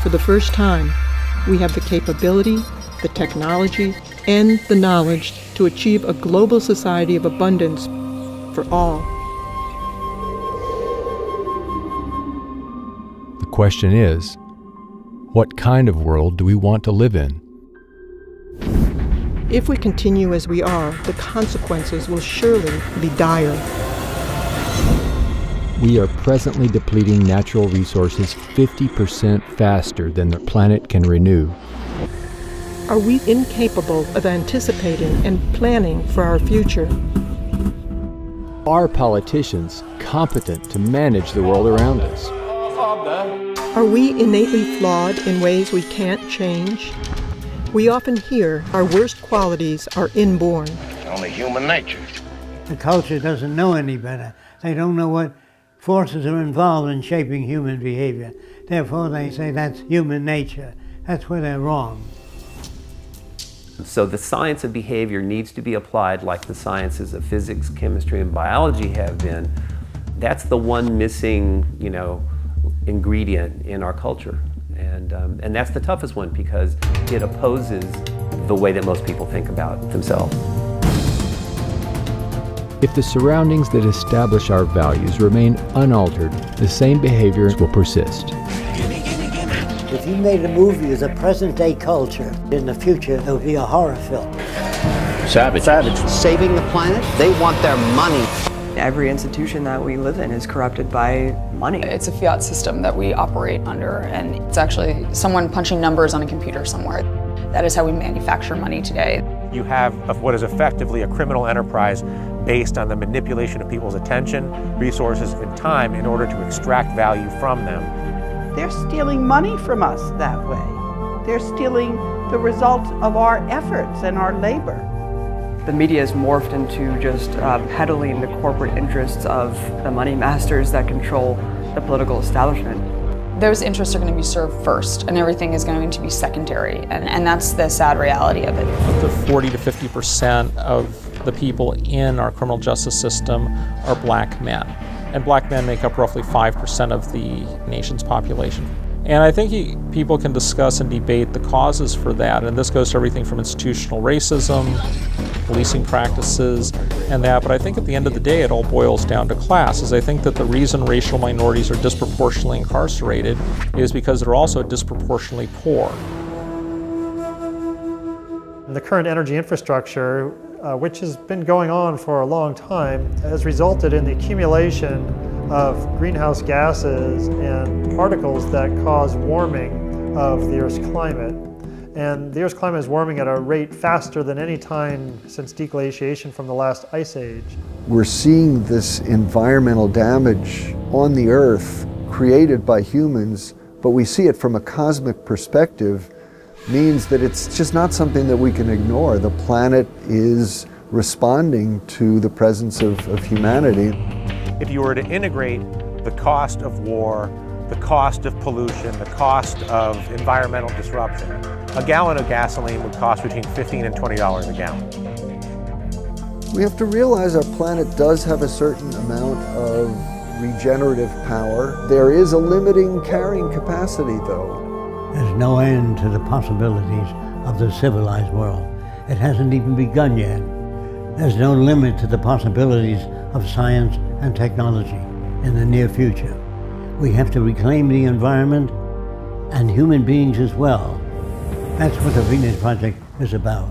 for the first time, we have the capability, the technology, and the knowledge to achieve a global society of abundance for all. The question is, what kind of world do we want to live in? If we continue as we are, the consequences will surely be dire. We are presently depleting natural resources 50% faster than the planet can renew. Are we incapable of anticipating and planning for our future? Are politicians competent to manage the world around us? Are we innately flawed in ways we can't change? We often hear our worst qualities are inborn. It's only human nature. The culture doesn't know any better. They don't know what forces are involved in shaping human behavior. Therefore, they say that's human nature. That's where they're wrong. So the science of behavior needs to be applied like the sciences of physics, chemistry, and biology have been. That's the one missing, ingredient in our culture. And that's the toughest one because it opposes the way that most people think about themselves. If the surroundings that establish our values remain unaltered, the same behaviors will persist. If you made a movie of the present-day culture, in the future it would be a horror film. Savage. Saving the planet, they want their money. Every institution that we live in is corrupted by money. It's a fiat system that we operate under, and it's actually someone punching numbers on a computer somewhere. That is how we manufacture money today. You have what is effectively a criminal enterprise based on the manipulation of people's attention, resources, and time in order to extract value from them. They're stealing money from us that way. They're stealing the result of our efforts and our labor. The media has morphed into just peddling the corporate interests of the money masters that control the political establishment. Those interests are going to be served first, and everything is going to be secondary, and that's the sad reality of it. Up to 40 to 50% of the people in our criminal justice system are black men. And black men make up roughly 5% of the nation's population. And I think people can discuss and debate the causes for that, and this goes to everything from institutional racism, policing practices, and that, but I think at the end of the day it all boils down to class, as I think that the reason racial minorities are disproportionately incarcerated is because they're also disproportionately poor. The current energy infrastructure, which has been going on for a long time, has resulted in the accumulation of greenhouse gases and particles that cause warming of the Earth's climate. And the Earth's climate is warming at a rate faster than any time since deglaciation from the last ice age. We're seeing this environmental damage on the Earth created by humans, but we see it from a cosmic perspective, means that it's just not something that we can ignore. The planet is responding to the presence of humanity. If you were to integrate the cost of war, the cost of pollution, the cost of environmental disruption, a gallon of gasoline would cost between $15 and $20 a gallon. We have to realize our planet does have a certain amount of regenerative power. There is a limiting carrying capacity, though. There's no end to the possibilities of the civilized world. It hasn't even begun yet. There's no limit to the possibilities of science and technology in the near future. We have to reclaim the environment and human beings as well. That's what the Venus Project is about.